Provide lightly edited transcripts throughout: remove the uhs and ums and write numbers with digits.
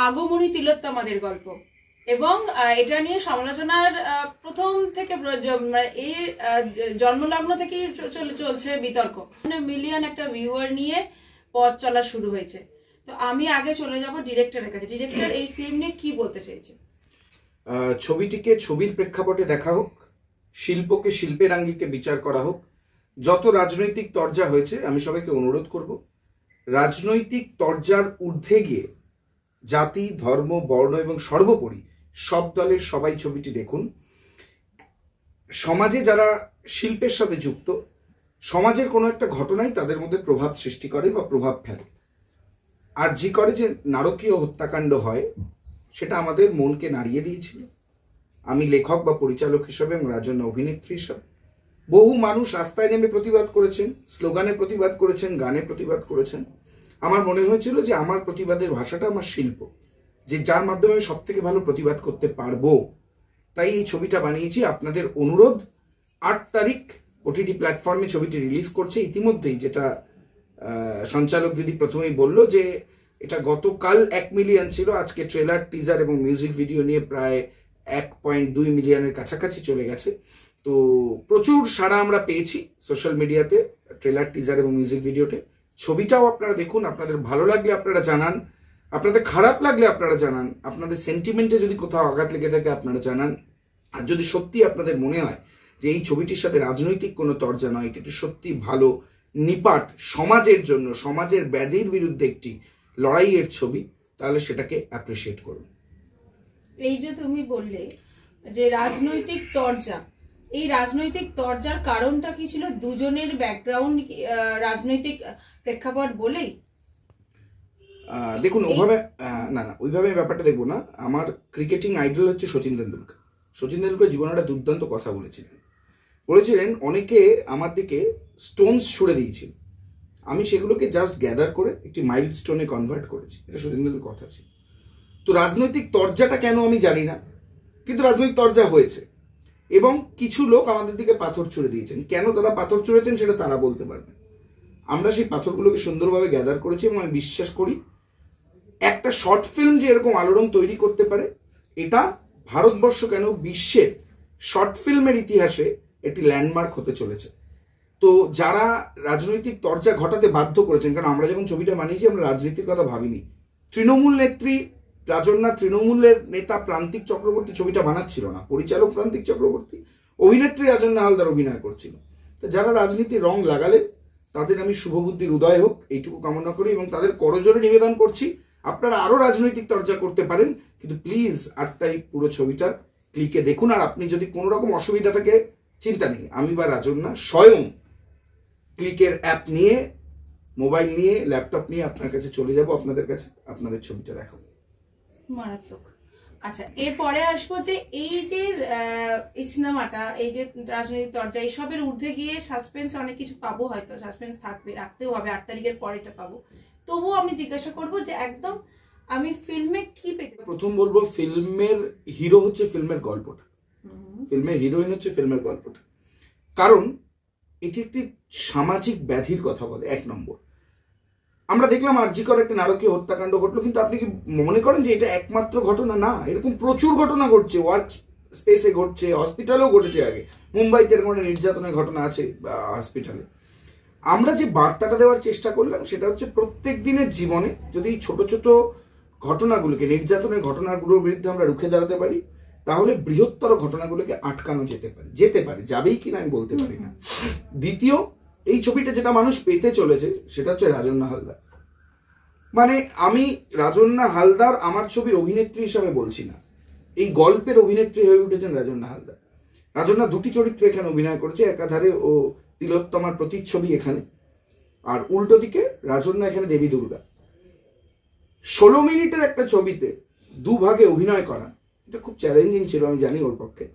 আগমনী তিলোত্তমাদের গল্প, এবং এটা নিয়ে সমালোচনার প্রথম থেকে এই জন্মলগ্ন থেকেই চলছে বিতর্ক। মিলিয়ন একটা ভিউয়ার নিয়ে পথ চলা শুরু হয়েছে। তো আমি আগে চলে যাব ডিরেক্টরের কাছে। ডিরেক্টর এই ফিল্ম নিয়ে কি বলতে চাইছে? ছবিটিকে ছবির প্রেক্ষাপটে দেখা হোক, শিল্পকে শিল্পের আঙ্গিকে বিচার করা হোক। যত রাজনৈতিক তরজা হয়েছে, আমি সবাইকে অনুরোধ করব, রাজনৈতিক তরজার ঊর্ধ্বে গিয়ে জাতি, ধর্ম, বর্ণ এবং সর্বোপরি সব দলের সবাই ছবিটি দেখুন। সমাজে যারা শিল্পের সাথে যুক্ত, সমাজের কোনো একটা ঘটনাই তাদের মধ্যে প্রভাব সৃষ্টি করে বা প্রভাব ফেলে। আর জি করে যে নারকীয় হত্যাকাণ্ড হয়, সেটা আমাদের মনকে নাড়িয়ে দিয়েছিল। আমি লেখক বা পরিচালক হিসেবে এবং রাজন্য অভিনেত্রী হিসাবে বহু মানুষ রাস্তায় নেমে প্রতিবাদ করেছেন, স্লোগানে প্রতিবাদ করেছেন, গানে প্রতিবাদ করেছেন। আমার মনে হয়েছিল যে আমার প্রতিবাদের ভাষাটা আমার শিল্প, যে যার মাধ্যমে আমি সব থেকে ভালো প্রতিবাদ করতে পারবো। তাই এই ছবিটা বানিয়েছি। আপনাদের অনুরোধ, 8 তারিখ ওটিটি প্ল্যাটফর্মে ছবিটি রিলিজ করছে ইতিমধ্যেই। যেটা সঞ্চালক দিদি প্রথমেই বলল যে এটা গতকাল 1 মিলিয়ন ছিল, আজকে ট্রেলার, টিজার এবং মিউজিক ভিডিও নিয়ে প্রায় 1.2 মিলিয়নের কাছাকাছি চলে গেছে। তো প্রচুর সাড়া আমরা পেয়েছি সোশ্যাল মিডিয়াতে, ট্রেলার, টিজার এবং মিউজিক ভিডিওতে। ছবিটাও আপনারা দেখুন, আপনাদের ভালো লাগলে আপনারা জানান, আপনাদের খারাপ লাগলে আপনারা জানান, আপনাদের সেন্টিমেন্টে যদি কোথাও আঘাত লেগে থাকে আপনারা জানান। আর যদি সত্যি আপনাদের মনে হয় যে এই ছবিটির সাথে রাজনৈতিক কোনো তরজা নয়, এটি সত্যি ভালো, নিপাট, সমাজের জন্য, সমাজের ব্যাধির বিরুদ্ধে একটি লড়াইয়ের ছবি, তাহলে সেটাকে অ্যাপ্রিসিয়েট করুন। এই যে তুমি বললে যে রাজনৈতিক তরজা, এই রাজনৈতিক তরজার কারণটা কি ছিল? দুজনের ব্যাকগ্রাউন্ড রাজনৈতিক প্রেক্ষাপট বলেই? দেখুন, ওইভাবে ব্যাপারটা দেখবো না। আমার ক্রিকেটিং আইডল হচ্ছে সচিন তেন্ডুলকর। সচিন তেন্ডুলকর জীবনে একটা দুর্দান্ত কথা বলেছিলেন অনেকে আমার দিকে স্টোনস ছুড়ে দিয়েছিল, আমি সেগুলোকে জাস্ট গ্যাদার করে একটি মাইলস্টোনে কনভার্ট করেছি। এটা সচিন তেন্ডুলকর কথা ছিল। তো রাজনৈতিক তরজাটা কেন আমি জানি না, কিন্তু রাজনৈতিক তরজা হয়েছে এবং কিছু লোক আমাদের দিকে পাথর ছুড়ে দিয়েছেন। কেন তারা পাথর ছুড়েছেন সেটা তারা বলতে পারবে। আমরা সেই পাথরগুলোকে সুন্দরভাবে গ্যাদার করেছি এবং আমি বিশ্বাস করি একটা শর্ট ফিল্ম যে এরকম আলোড়ন তৈরি করতে পারে, এটা ভারতবর্ষ কেন বিশ্বের শর্ট ফিল্মের ইতিহাসে একটি ল্যান্ডমার্ক হতে চলেছে। তো যারা রাজনৈতিক তরজা ঘটাতে বাধ্য করেছেন, কারণ আমরা যখন ছবিটা বানিয়েছি আমরা রাজনীতির কথা ভাবিনি। তৃণমূল নেত্রী রাজন্যা, তৃণমূলের নেতা প্রান্তিক চক্রবর্তী ছবিটা বানাচ্ছিল না, পরিচালক প্রান্তিক চক্রবর্তী, অভিনেত্রী রাজন্যা হালদার অভিনয় করছিল। তো যারা রাজনীতির রং লাগালেন তাদের আমি শুভবুদ্ধির উদয় হোক এইটুকু কামনা করি এবং তাদের করজোরে নিবেদন করছি আপনারা আরো রাজনৈতিক চর্চা করতে পারেন, কিন্তু প্লিজ 8 তারিখ পুরো ছবিটা ক্লিকে দেখুন। আর আপনি যদি কোনো রকম অসুবিধা থাকে চিন্তা নেই, আমি বা রাজন্যা স্বয়ং ক্লিকের অ্যাপ নিয়ে, মোবাইল নিয়ে, ল্যাপটপ নিয়ে আপনার কাছে চলে যাব, আপনাদের কাছে আপনাদের ছবিটা দেখাবো। মারাত্মক। আচ্ছা, এরপরে আসবো যে এই যে এই সিনেমাটা, এই যে রাজনৈতিক তরজা, এইসবের ঊর্ধ্বে গিয়ে সাসপেন্স অনেক কিছু পাবো, হয়তো সাসপেন্স থাকবে, রাখতেও হবে, 8 তারিখের পরেটা পাবো। তবুও আমি জিজ্ঞাসা করবো যে একদম আমি ফিল্মে কি পেতে? প্রথম বলবো, ফিল্মের হিরো হচ্ছে ফিল্মের গল্পটা, ফিল্মের হিরোইন হচ্ছে ফিল্মের গল্পটা। কারণ এটি একটি সামাজিক ব্যাধির কথা বলে। 1 নম্বর, আমরা দেখলাম আরজিকর একটা নারকীয় হত্যাকাণ্ড ঘটলো, কিন্তু আপনি কি মনে করেন যে এটা একমাত্র ঘটনা? না, এরকম প্রচুর ঘটনা ঘটছে, ওয়ার্ক স্পেসে ঘটছে, হসপিটালেও ঘটেছে। আগে মুম্বাইতে এরকম একটা নির্যাতনের ঘটনা আছে হসপিটালে। আমরা যে বার্তাটা দেওয়ার চেষ্টা করলাম সেটা হচ্ছে প্রত্যেক দিনের জীবনে যদি ছোট ছোট ঘটনাগুলোকে, নির্যাতনের ঘটনাগুলোর বিরুদ্ধে আমরা রুখে দাঁড়াতে পারি, তাহলে বৃহত্তর ঘটনাগুলোকে আটকানো যেতে পারে, যাবেই কিনা আমি বলতে পারি না। দ্বিতীয়, এই ছবিটা যেটা মানুষ পেতে চলেছে সেটা হচ্ছে রাজন্যা হালদার। মানে আমি রাজন্যা হালদার আমার ছবির অভিনেত্রী হিসাবে বলছি না, এই গল্পের অভিনেত্রী হয়ে উঠেছেন রাজন্যা হালদার। রাজন্যা 2টি চরিত্রে এখানে অভিনয় করেছে, একাধারে ও তিলোত্তমার প্রতিচ্ছবি এখানে, আর উল্টো দিকে রাজন্যা এখানে দেবী দুর্গা। 16 মিনিটের একটা ছবিতে 2 ভাগে অভিনয় করা, এটা খুব চ্যালেঞ্জিং ছিল, আমি জানি ওর পক্ষে,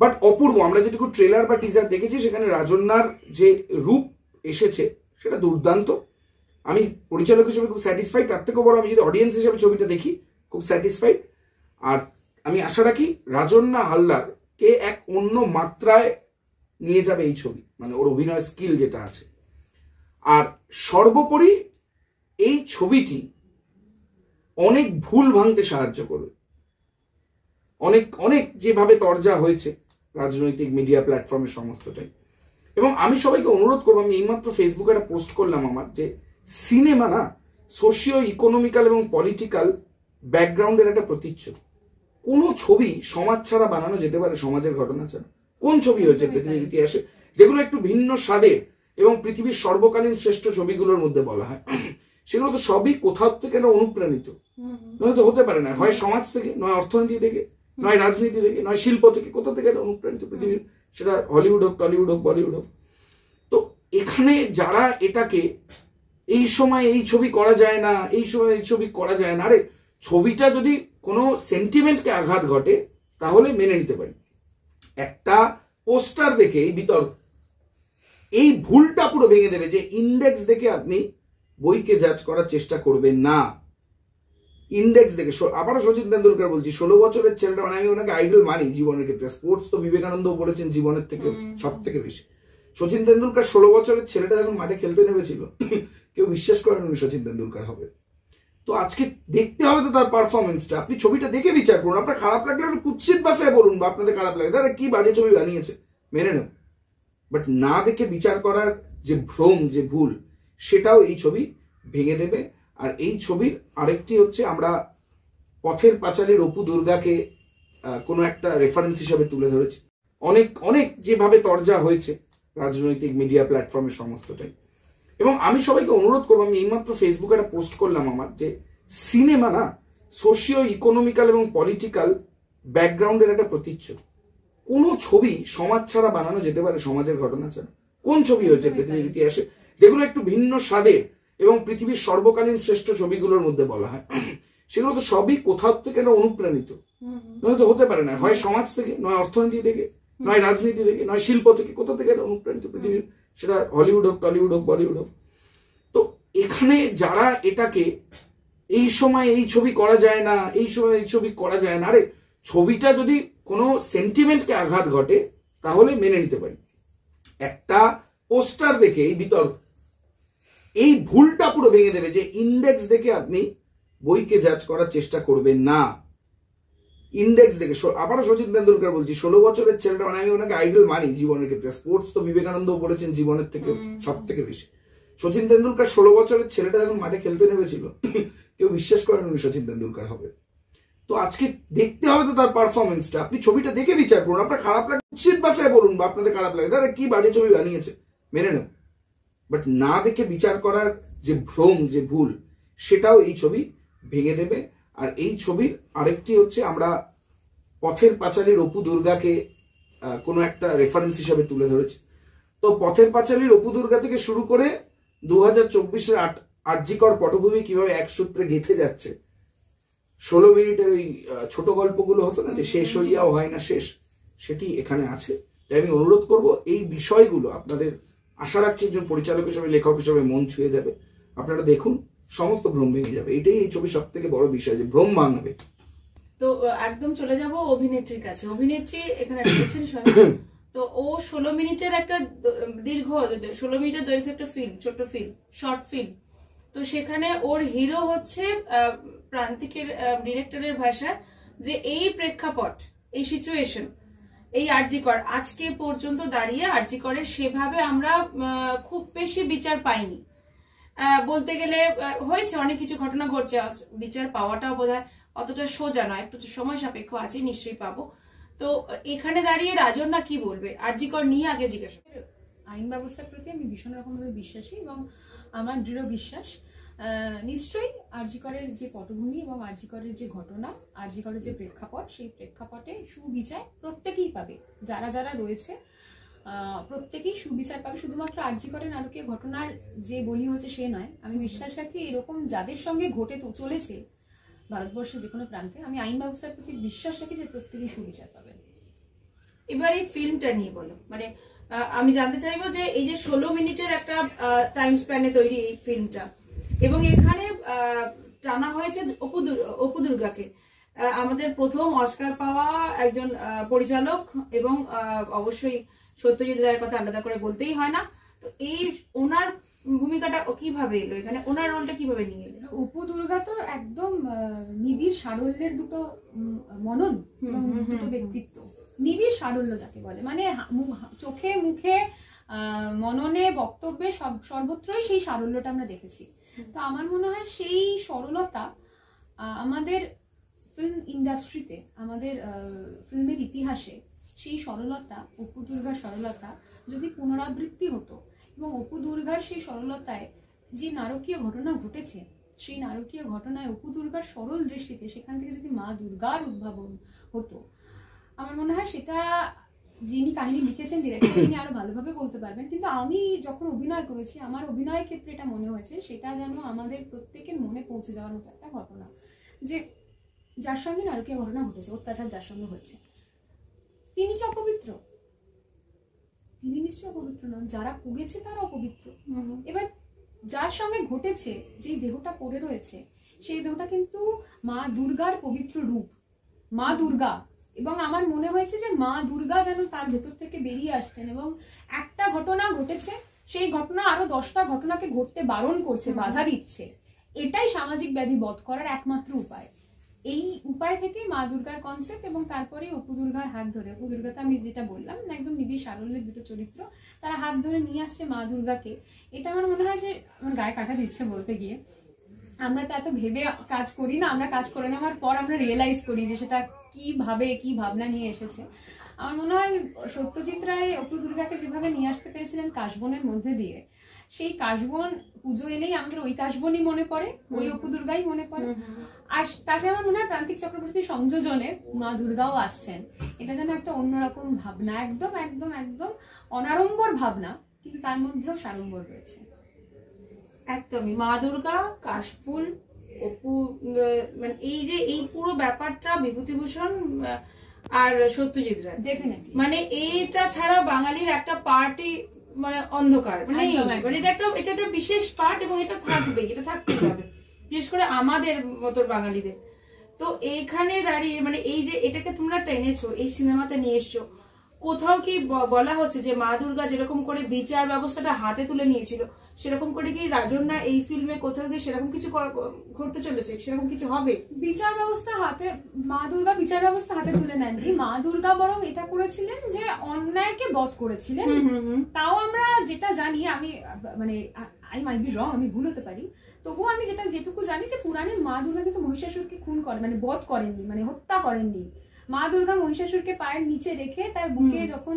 বাট অপূর্ব। আমরা যেটুকু ট্রেলার বা টিজার দেখেছি সেখানে রাজন্যার যে রূপ এসেছে সেটা দুর্দান্ত। আমি পরিচালক হিসেবে খুব স্যাটিসফাইড, তার থেকেও বড় আমি যদি অডিয়েন্স হিসেবে ছবিটা দেখি খুব স্যাটিসফাইড। আর আমি আশা রাখি রাজন্যা হালদারকে এক অন্য মাত্রায় নিয়ে যাবে এই ছবি, মানে ওর অভিনয় স্কিল যেটা আছে। আর সর্বোপরি এই ছবিটি অনেক ভুল ভাঙতে সাহায্য করবে। অনেক অনেক যেভাবে তরজা হয়েছে রাজনৈতিক মিডিয়া প্ল্যাটফর্মে সমস্তটাই। এবং আমি সবাইকে অনুরোধ করবো, আমি এইমাত্র ফেসবুকে একটা পোস্ট করলাম আমার, যে সিনেমা না সোশিও ইকোনমিক্যাল এবং পলিটিক্যাল ব্যাকগ্রাউন্ডের একটা প্রতিচ্ছবি। কোনো ছবি সমাজ ছাড়া বানানো যেতে পারে, সমাজের ঘটনা ছাড়া? কোন ছবি হয়েছে পৃথিবীর ইতিহাসে যেগুলো একটু ভিন্ন স্বাদের এবং পৃথিবীর সর্বকালীন শ্রেষ্ঠ ছবিগুলোর মধ্যে বলা হয়? সেগুলো তো সবই কোথাও থেকে একটা অনুপ্রাণিত, নয়তো হতে পারে না। হয় সমাজ থেকে, নয় অর্থনীতি থেকে, নয় রাজনীতি থেকে, নয় শিল্প থেকে, কোথা থেকে একটা অনুপ্রাণিত পৃথিবীর, সেটা হলিউড হোক, টলিউড হোক, বলিউড হোক। তো এখানে যারা এটাকে এই সময় এই ছবি করা যায় না, এই সময় এই ছবি করা যায় না, আরে ছবিটা যদি কোনো সেন্টিমেন্টকে আঘাত ঘটে তাহলে মেনে নিতে পারি। একটা পোস্টার দেখে এই বিতর্ক, এই ভুলটা পুরো ভেঙে দেবে যে ইন্ডেক্স দেখে আপনি বইকে জাজ করার চেষ্টা করবেন না। ইন্ডেক্স দেখে, আবারও সচিন তেন্ডুলকার বলছি, 16 বছরের ছেলেটা, মানে আমি ওনাকে আইডল মানি জীবনের ক্ষেত্রে। স্পোর্টস তো বিবেকানন্দ বলেছেন জীবনের থেকে সব থেকে বেশি। সচিন তেন্ডুলকার 16 বছরের ছেলেটা যখন মাঠে খেলতে নেমেছিল, কেউ বিশ্বাস করেন উনি সচিন তেন্ডুলকার হবে। তো আজকে দেখতে হবে তো তার পারফরমেন্সটা। আপনি ছবিটা দেখে বিচার করুন। আপনার খারাপ লাগলে একটু কুৎসিত ভাষায় বলুন, বা আপনাদের খারাপ লাগে, দাদা কি বাজে ছবি বানিয়েছে, মেনে নেব। বাট না দেখে বিচার করার যে ভ্রম, যে ভুল, সেটাও এই ছবি ভেঙে দেবে। আর এই ছবির আরেকটি হচ্ছে, আমরা পথের পাঁচালীর অপু দুর্গাকে কোনো একটা রেফারেন্স হিসাবে তুলে ধরেছি। অনেক অনেক যেভাবে তরজা হয়েছে রাজনৈতিক মিডিয়া প্ল্যাটফর্মে সমস্তটাই। এবং আমি সবাইকে অনুরোধ করবো, আমি এইমাত্র ফেসবুকে একটা পোস্ট করলাম আমার, যে সিনেমা না সোশিও ইকোনমিক্যাল এবং পলিটিক্যাল ব্যাকগ্রাউন্ডের একটা প্রতিচ্ছবি। কোনো ছবি সমাজ ছাড়া বানানো যেতে পারে, সমাজের ঘটনা ছাড়া? কোন ছবি হয়েছে পৃথিবীর ইতিহাসে যেগুলো একটু ভিন্ন স্বাদের এবং পৃথিবীর সর্বকালীন শ্রেষ্ঠ ছবিগুলোর মধ্যে বলা হয়? সেগুলো তো সবই কোথাও থেকে একটা অনুপ্রাণিত, নয়তো হতে পারে না। হয় সমাজ থেকে, নয় অর্থনীতি থেকে, নয় রাজনীতি থেকে, নয় শিল্প থেকে, কোথা থেকে একটা অনুপ্রাণিত পৃথিবীর, সেটা হলিউড হোক, টলিউড হোক, বলিউড হোক। তো এখানে যারা এটাকে এই সময় এই ছবি করা যায় না, এই সময় এই ছবি করা যায় না, আরে ছবিটা যদি কোনো সেন্টিমেন্টকে আঘাত ঘটে তাহলে মেনে নিতে পারি। একটা পোস্টার দেখে এই বিতর্ক, এই ভুলটা পুরো ভেঙে দেবে যে ইন্ডেক্স দেখে আপনি বইকে জাজ করার চেষ্টা করবেন না। ইন্ডেক্স দেখে, আবারও সচিন তেন্ডুলকার বলছি, 16 বছরের ছেলেটা, মানে আমি ওনাকে আইডল মানি জীবনের ক্ষেত্রে। স্পোর্টস তো বিবেকানন্দ বলেছেন জীবনের থেকে সব থেকে বেশি। সচিন তেন্ডুলকার 16 বছরের ছেলেটা যখন মাঠে খেলতে নেমেছিল, কেউ বিশ্বাস করেন উনি সচিন তেন্ডুলকার হবে। তো আজকে দেখতে হবে তো তার পারফরমেন্সটা। আপনি ছবিটা দেখে বিচার করুন। আপনার খারাপ লাগে উচিত ভাষায় বলুন, বা আপনাদের খারাপ লাগে, দাদা কি বাজে ছবি বানিয়েছে, মেনে নেব। বাট না দেখে বিচার করার যে ভ্রম, যে ভুল, সেটাও এই ছবি ভেঙে দেবে। আর এই ছবির আরেকটি হচ্ছে, আমরা পথের পাঁচালীর অপু দুর্গাকে কোনো একটা রেফারেন্স হিসাবে তুলে ধরেছি। তো পথের পাঁচালীর অপু দুর্গা থেকে শুরু করে 2024-এর আরজিকর পটভূমি কিভাবে এক সূত্রে গেঁথে যাচ্ছে। 16 মিনিটের ওই ছোট গল্পগুলো হতো না, যে শেষ হইয়াও হয় না শেষ, সেটি এখানে আছে। তাই আমি অনুরোধ করব, এই বিষয়গুলো আপনাদের, আশা রাখছি একজন পরিচালক হিসেবে, লেখক হিসেবে মন ছুঁয়ে যাবে। আপনারা দেখুন, সমস্ত ভ্রম ভেঙে যাবে। এটাই এই ছবির সব থেকে বড় বিষয়, যে ভ্রম ভাঙবে। তো একদম চলে যাব অভিনেত্রীর কাছে। অভিনেত্রী এখানে রয়েছেন স্বয়ং। তো ও 16 মিনিটের একটা দীর্ঘ, 16 মিনিটের দৈর্ঘ্য একটা ফিল্ম, ছোট্ট ফিল্ম, শর্ট ফিল্ম। তো সেখানে ওর হিরো হচ্ছে প্রান্তিকের ডিরেক্টরের ভাষায়, যে এই প্রেক্ষাপট, এই সিচুয়েশন, এই আরজিকর, আজকে পর্যন্ত দাঁড়িয়ে আরজিকরের সেভাবে আমরা খুব বেশি বিচার পাইনি। বলতে গেলে হয়েছে অনেক কিছু ঘটনা ঘটছে, বিচার পাওয়াটাও বোধহয় অতটা সোজা নয়, একটু সময় সাপেক্ষ আছে, নিশ্চয়ই পাবো। তো এখানে দাঁড়িয়ে রাজন্যা কি বলবে আরজিকর নিয়ে আগে জিজ্ঞাসা। আইন ব্যবস্থার প্রতি আমি ভীষণ রকমভাবে বিশ্বাসী, এবং আমার দৃঢ় বিশ্বাস নিশ্চয়ই আরজিকরের যে পটভূমি এবং আরজিকরের যে ঘটনা, আরজিকরের যে প্রেক্ষাপট, সেই প্রেক্ষাপটে সুবিচার প্রত্যেকেই পাবে। যারা যারা রয়েছে প্রত্যেকেই সুবিচার পাবে। শুধুমাত্র আরজিকরের নারকীয় ঘটনার যে বলি হচ্ছে সে নয়, আমি বিশ্বাস রাখি এরকম যাদের সঙ্গে ঘটে চলেছে ভারতবর্ষের যে কোনো প্রান্তে, আমি আইন ব্যবস্থার প্রতি বিশ্বাস রাখি যে প্রত্যেকেই সুবিচার পাবেন। এবার এই ফিল্মটা নিয়ে বলো, মানে আমি জানতে চাইবো যে এই যে 16 মিনিটের একটা টাইম স্প্যানে তৈরি এই ফিল্মটা, এবং এখানে টানা হয়েছে অপু দুর্গাকে, আমাদের প্রথম অস্কার পাওয়া একজন পরিচালক, এবং অবশ্যই সত্যজিৎ রায়ের কথা আলাদা করে বলতেই হয় না। তো এই ওনার ভূমিকাটা কিভাবে এলো এখানে, ওনার রোলটা কিভাবে নিয়ে এলো? অপু দুর্গা তো একদম নিবিড় সারল্যের দুটো মনন এবং দুটো ব্যক্তিত্ব, নিবিড় সারল্য যাকে বলে, মানে চোখে মুখে মননে বক্তব্যে সর্বত্রই সেই সারল্যটা আমরা দেখেছি। তো আমার মনে হয় সেই সরলতা আমাদের ফিল্ম ইন্ডাস্ট্রিতে, আমাদের ফিল্মের ইতিহাসে সেই সরলতা, অপু দুর্গার সরলতা যদি পুনরাবৃত্তি হতো এবং অপু দুর্গার সেই সরলতায় যে নারকীয় ঘটনা ঘটেছে, সেই নারকীয় ঘটনায় অপু দুর্গার সরল দৃষ্টিতে সেখান থেকে যদি মা দুর্গার উদ্ভাবন হতো, আমার মনে হয় সেটা যিনি কাহিনী লিখেছেন ডিরেক্টর তিনি আরো ভালোভাবে বলতে পারবেন। কিন্তু আমি যখন অভিনয় করেছি, আমার অভিনয়ের ক্ষেত্রে এটা মনে হয়েছে সেটা যেন আমাদের প্রত্যেকের মনে পৌঁছে যাওয়ার মতো একটা ঘটনা, যে যার সঙ্গে নারকীয় ঘটনা ঘটেছে, অত্যাচার যার সঙ্গে হয়েছে, তিনি কি অপবিত্র? তিনি নিশ্চয়ই অপবিত্র নন, যারা পুড়েছে তারা অপবিত্র। এবার যার সঙ্গে ঘটেছে, যে দেহটা পড়ে রয়েছে, সেই দেহটা কিন্তু মা দুর্গার পবিত্র রূপ, মা দুর্গা। এবং আমার মনে হয়েছে যে মা দুর্গা যেন তার ভেতর থেকে বেরিয়ে আসছেন এবং একটা ঘটনা ঘটেছে, সেই ঘটনা আরো 10টা ঘটনাকে ঘটতে বারণ করছে, বাধা দিচ্ছে। এটাই সামাজিক ব্যাধি বধ করার একমাত্র উপায়। এই উপায় থেকে মা দুর্গার কনসেপ্ট এবং তারপরে অপু দুর্গার হাত ধরে, অপু দুর্গাতে আমি যেটা বললাম একদম নিবিড় সারল্যের দুটো চরিত্র, তারা হাত ধরে নিয়ে আসছে মা দুর্গাকে। এটা আমার মনে হয় যে আমার গায়ে কাটা দিচ্ছে বলতে গিয়ে। আমরা তো এত ভেবে কাজ করি না, আমরা কাজ করে নেওয়ার পর আমরা রিয়েলাইজ করি যে সেটা কিভাবে কি ভাবনা নিয়ে এসেছে। আমার মনে হয় সত্যজিৎ রায় অপু দুর্গাকে যেভাবে নিয়ে আসতে পেরেছিলেন কাশবনের মধ্যে দিয়ে, সেই কাশবন পুজো এলেই আমাদের ওই কাশবনই মনে পড়ে, ওই অপু দুর্গাই মনে পড়ে। আর তাতে আমার মনে হয় প্রান্তিক চক্রবর্তীর সংযোজনে মা দুর্গাও আসছেন। এটা যেন একটা অন্যরকম ভাবনা, একদম একদম একদম অনাড়ম্বর ভাবনা, কিন্তু তার মধ্যেও সাড়ম্বর রয়েছে। একদমই মা দুর্গা, কাশফুল, অপু, মানে এই যে এই পুরো ব্যাপারটা বিভূতিভূষণ আর সত্যজিৎ রায়, ডেফিনেটলি মানে এটা ছাড়া বাঙালির একটা পার্টি মানে অন্ধকার, মানে এটা একটা বিশেষ পার্ট এবং এটা থাকবেই, এটা থাকতেই হবে, বিশেষ করে আমাদের মতো বাঙালিদের। তো এইখানে দাঁড়িয়ে মানে এই যে এটাকে তোমরা টেনেছো, এই সিনেমাতে নিয়ে এসছো, কোথাও কি বলা হচ্ছে যে মা দুর্গা যেরকম করে বিচার ব্যবস্থাটা হাতে তুলে নিয়েছিল, সেরকম করে কি রাজন্যা এই ফিল্মে কোথাও গিয়ে সেরকম কিছু ঘটতে চলেছে, সেরকম কিছু হবে? বিচার ব্যবস্থা হাতে, মা দুর্গা বিচার ব্যবস্থা হাতে তুলে নেননি, মা দুর্গা বরং এটা করেছিলেন যে অন্যায়কে বধ করেছিলেন। তাও আমরা যেটা জানি, আমি মানে আই মাইট বি রং, আমি ভুল হতে পারি, তবুও আমি যেটুকু জানি যে পুরাণে মা দুর্গা কিন্তু মহিষাসুরকে খুন করে, মানে বধ করেননি, মানে হত্যা করেননি। মা দুর্গা মহিষাসুরকে পায়ের নিচে রেখে তার বুকে যখন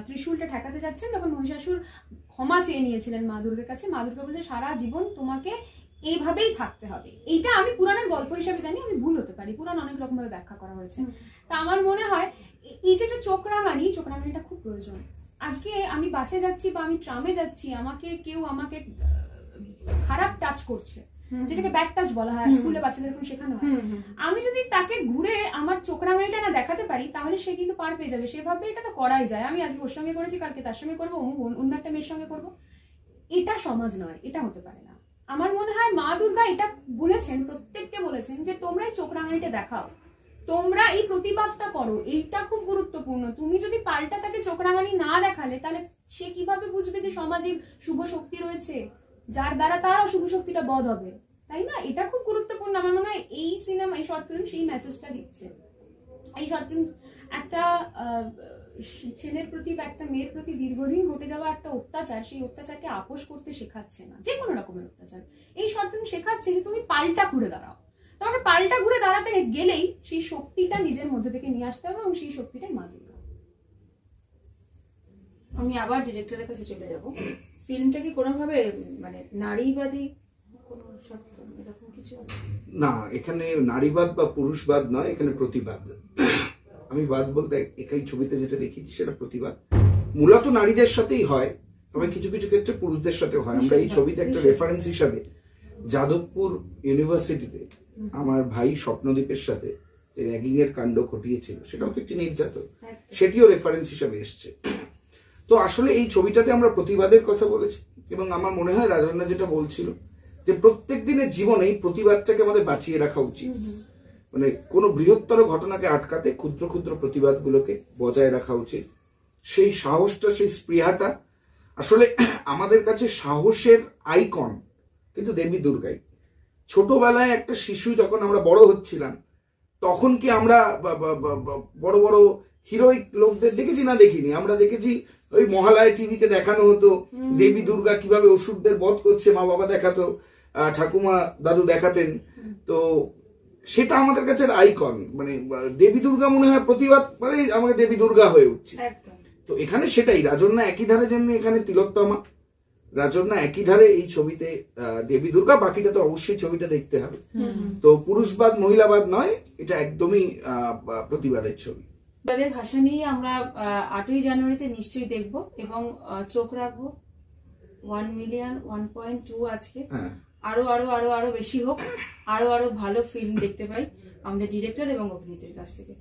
ত্রিশূলটা ঠেকাতে যাচ্ছেন, তখন মহিষাসুর ক্ষমা চেয়ে নিয়েছিলেন মা দুর্গার কাছে। মা দুর্গা বলছে সারা জীবন তোমাকে এইভাবেই থাকতে হবে। এইটা আমি পুরাণের গল্প হিসাবে জানি, আমি ভুল হতে পারি, পুরাণ অনেক রকম ভাবে ব্যাখ্যা করা হয়েছে। তা আমার মনে হয় এই যে একটা চোখরাঙানিটা খুব প্রয়োজন। আজকে আমি বাসে যাচ্ছি বা আমি ট্রামে যাচ্ছি, কেউ আমাকে খারাপ টাচ করছে, যেটাকে ব্যাক টাচ বলা হয়, স্কুলে বাচ্চাদের এরকম শেখানো হয়। আমি যদি তাকে ঘুরে আমার চোখরাঙানিটা না দেখাতে পারি, তাহলে সে কিন্তু পার পেয়ে যাবে। সেভাবে এটা তো করাই যায়, আমি আজকে ওর সঙ্গে করেছি, কালকে তার সঙ্গে করবো, অন্য একটা মেয়ের সঙ্গে করবো। এটা সমাজ নয়, এটা হতে পারে না। আমার মনে হয় মা দুর্গা এটা বলেছেন, প্রত্যেককে বলেছেন যে তোমরা এই চোখরাঙানিটা দেখাও, তোমরা এই প্রতিবাদটা করো, এইটা খুব গুরুত্বপূর্ণ। তুমি যদি পাল্টা তাকে চোখরাঙানি না দেখালে, তাহলে সে কিভাবে বুঝবে যে সমাজে শুভ শক্তি রয়েছে, যার দ্বারা তার অশুভ শক্তিটা বধ হবে, তাই না? এটা খুব গুরুত্বপূর্ণ। আমার মনে হয় এই সিনেমা, এই শর্ট ফিল্ম সেই মেসেজটা দিচ্ছে। এই শর্ট ফিল্ম একটা ছেলের প্রতি বা একটা মেয়ের প্রতি দীর্ঘদিন ঘটে যাওয়া একটা অত্যাচার, সেই অত্যাচারকে আপোষ করতে শেখাচ্ছে না, যে কোনো রকমের অত্যাচার। এই শর্ট ফিল্ম শেখাচ্ছে যে তুমি পাল্টা ঘুরে দাঁড়াও। তোমাকে পাল্টা ঘুরে দাঁড়াতে গেলেই সেই শক্তিটা নিজের মধ্যে থেকে নিয়ে আসতে হবে, এবং সেই শক্তিটাই মা দুর্গা। আমি আবার ডিরেক্টরের কাছে চলে যাব। ফিল্মটা কি কোনোভাবে মানে নারীবাদী কোনো সত্য এরকম কিছু না, এখানে নারীবাদ বা পুরুষবাদ নয়, এখানে প্রতিবাদ। আমি বাদ বলতে একাই ছবিতে যেটা দেখেছি সেটা প্রতিবাদ। মূলত নারীদের সাথেই হয়, তবে কিছু কিছু ক্ষেত্রে পুরুষদের সাথে হয়। আমরা এই ছবিতে একটা রেফারেন্স হিসাবে যাদবপুর ইউনিভার্সিটিতে আমার ভাই স্বপ্নদীপের সাথে যে র্যাগিং এর কাণ্ড ঘটিয়েছিল, সেটাও তো একটি নির্যাতন, সেটিও রেফারেন্স হিসাবে এসছে। তো আসলে এই ছবিটাতে আমরা প্রতিবাদের কথা বলেছি, এবং আমার মনে হয় রাজন্যা যেটা বলছিল যে প্রত্যেক দিনের জীবনে এই প্রতিবাদটাকে আমাদের বাঁচিয়ে রাখা উচিত। মানে কোনো বৃহত্তর ঘটনাকে আটকাতে ক্ষুদ্র ক্ষুদ্র প্রতিবাদগুলোকে বজায় রাখা উচিত। সেই সাহসটা, সেই স্পৃহাটা আসলে আমাদের কাছে সাহসের আইকন কিন্তু দেবী দুর্গাই। ছোটবেলায় একটা শিশু যখন আমরা বড় হচ্ছিলাম, তখন কি আমরা বড় বড় হিরোইক লোকদের দেখেছি? না, দেখিনি। আমরা দেখেছি ওই মহালয়া টিভিতে দেখানো হতো দেবী দুর্গা কিভাবে অসুরদের বধ করছে, মা বাবা দেখাতো, ঠাকুমা দাদু দেখাতেন। তো সেটা আমাদের কাছে আইকন, মানে দেবী দুর্গা মনে হয় প্রতিবাদ মানে আমাকে দেবী দুর্গা হয়ে উঠছে। তো এখানে সেটাই, রাজন্যা একই ধারে যেমনি এখানে তিলোত্তমা, রাজন্যা একই ধারে এই ছবিতে দেবী দুর্গা, বাকিটা তো অবশ্যই ছবিটা দেখতে হবে। তো পুরুষবাদ মহিলাবাদ নয়, এটা একদমই প্রতিবাদের ছবি। প্রতিবাদের ভাষা নিয়ে আমরা 8ই জানুয়ারিতে নিশ্চয়ই দেখব এবং চোখ রাখবো 1 মিলিয়ন 1.2 আজকে আরো আরো আরো আরো বেশি হোক, আরো আরো ভালো ফিল্ম দেখতে পাই আমাদের ডিরেক্টর এবং অভিনেত্রীর কাছ থেকে।